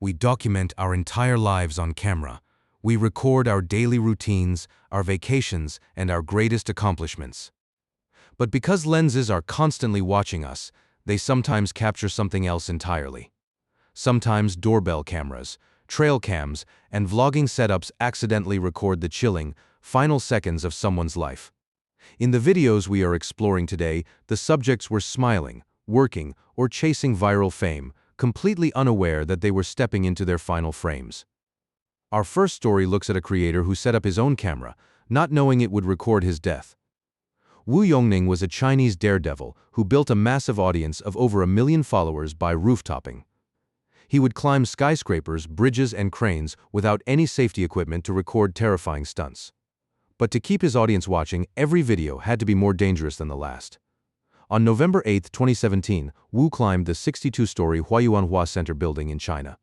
We document our entire lives on camera. We record our daily routines, our vacations, and our greatest accomplishments. But because lenses are constantly watching us, they sometimes capture something else entirely. Sometimes doorbell cameras, trail cams, and vlogging setups accidentally record the chilling, final seconds of someone's life. In the videos we are exploring today, the subjects were smiling, working, or chasing viral fame, completely unaware that they were stepping into their final frames. Our first story looks at a creator who set up his own camera, not knowing it would record his death. Wu Yongning was a Chinese daredevil who built a massive audience of over 1 million followers by rooftoping. He would climb skyscrapers, bridges, and cranes without any safety equipment to record terrifying stunts. But to keep his audience watching, every video had to be more dangerous than the last. On November 8, 2017, Wu climbed the 62-story Huayuanhua Center building in China.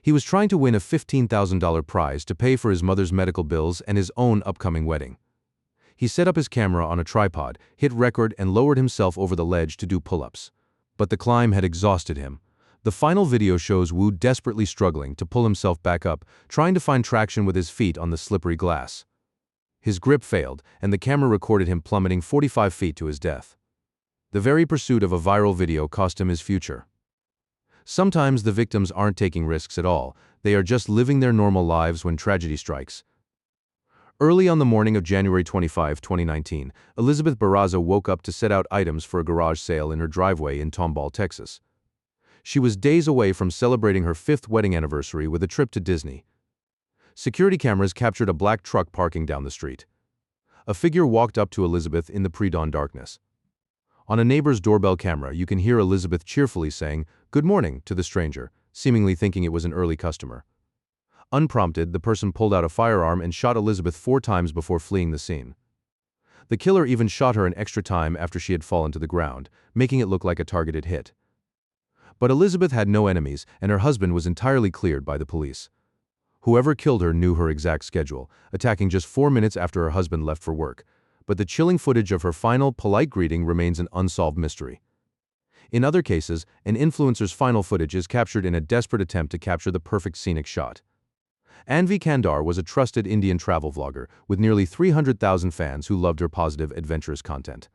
He was trying to win a $15,000 prize to pay for his mother's medical bills and his own upcoming wedding. He set up his camera on a tripod, hit record, and lowered himself over the ledge to do pull-ups. But the climb had exhausted him. The final video shows Wu desperately struggling to pull himself back up, trying to find traction with his feet on the slippery glass. His grip failed, and the camera recorded him plummeting 45 feet to his death. The very pursuit of a viral video cost him his future. Sometimes the victims aren't taking risks at all, they are just living their normal lives when tragedy strikes. Early on the morning of January 25, 2019, Elizabeth Barraza woke up to set out items for a garage sale in her driveway in Tomball, Texas. She was days away from celebrating her 5th wedding anniversary with a trip to Disney. Security cameras captured a black truck parking down the street. A figure walked up to Elizabeth in the pre-dawn darkness. On a neighbor's doorbell camera, you can hear Elizabeth cheerfully saying, "Good morning," to the stranger, seemingly thinking it was an early customer. Unprompted, the person pulled out a firearm and shot Elizabeth 4 times before fleeing the scene. The killer even shot her an extra time after she had fallen to the ground, making it look like a targeted hit. But Elizabeth had no enemies, and her husband was entirely cleared by the police. Whoever killed her knew her exact schedule, attacking just 4 minutes after her husband left for work. But the chilling footage of her final, polite greeting remains an unsolved mystery. In other cases, an influencer's final footage is captured in a desperate attempt to capture the perfect scenic shot. Anvi Kandar was a trusted Indian travel vlogger with nearly 300,000 fans who loved her positive, adventurous content.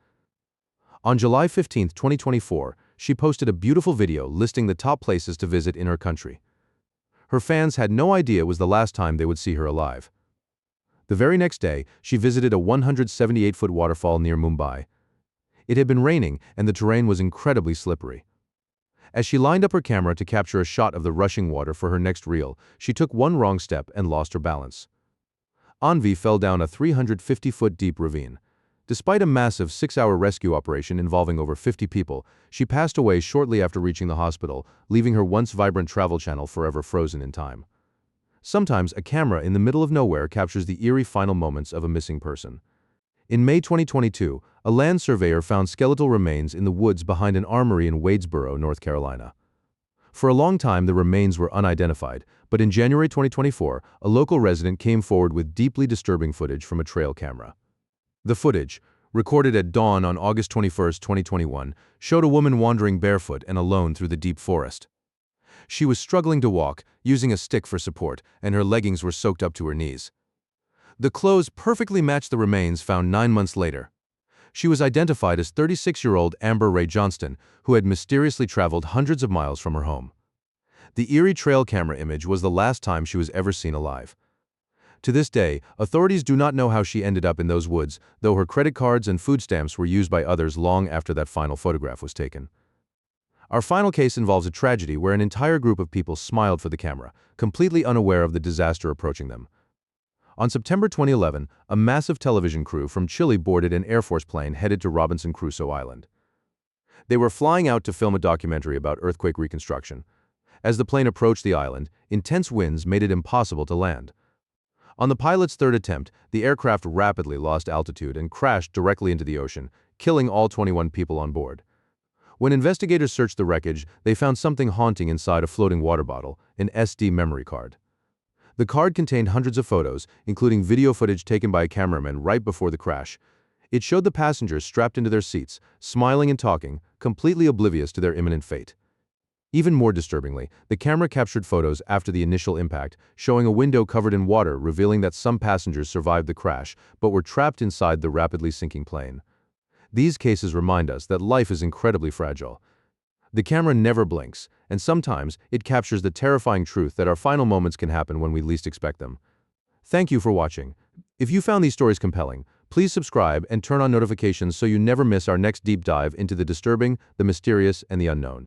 On July 15, 2024, she posted a beautiful video listing the top places to visit in her country. Her fans had no idea it was the last time they would see her alive. The very next day, she visited a 178-foot waterfall near Mumbai. It had been raining, and the terrain was incredibly slippery. As she lined up her camera to capture a shot of the rushing water for her next reel, she took one wrong step and lost her balance. Anvi fell down a 350-foot deep ravine. Despite a massive 6-hour rescue operation involving over 50 people, she passed away shortly after reaching the hospital, leaving her once vibrant travel channel forever frozen in time. Sometimes a camera in the middle of nowhere captures the eerie final moments of a missing person. In May 2022, a land surveyor found skeletal remains in the woods behind an armory in Wadesboro, North Carolina. For a long time, the remains were unidentified, but in January 2024, a local resident came forward with deeply disturbing footage from a trail camera. The footage, recorded at dawn on August 21, 2021, showed a woman wandering barefoot and alone through the deep forest. She was struggling to walk, using a stick for support, and her leggings were soaked up to her knees. The clothes perfectly matched the remains found 9 months later. She was identified as 36-year-old Amber Ray Johnston, who had mysteriously traveled hundreds of miles from her home. The eerie trail camera image was the last time she was ever seen alive. To this day, authorities do not know how she ended up in those woods, though her credit cards and food stamps were used by others long after that final photograph was taken. Our final case involves a tragedy where an entire group of people smiled for the camera, completely unaware of the disaster approaching them. On September 2011, a massive television crew from Chile boarded an Air Force plane headed to Robinson Crusoe Island. They were flying out to film a documentary about earthquake reconstruction. As the plane approached the island, intense winds made it impossible to land. On the pilot's 3rd attempt, the aircraft rapidly lost altitude and crashed directly into the ocean, killing all 21 people on board. When investigators searched the wreckage, they found something haunting inside a floating water bottle, an SD memory card. The card contained hundreds of photos, including video footage taken by a cameraman right before the crash. It showed the passengers strapped into their seats, smiling and talking, completely oblivious to their imminent fate. Even more disturbingly, the camera captured photos after the initial impact, showing a window covered in water, revealing that some passengers survived the crash but were trapped inside the rapidly sinking plane. These cases remind us that life is incredibly fragile. The camera never blinks, and sometimes it captures the terrifying truth that our final moments can happen when we least expect them. Thank you for watching. If you found these stories compelling, please subscribe and turn on notifications so you never miss our next deep dive into the disturbing, the mysterious, and the unknown.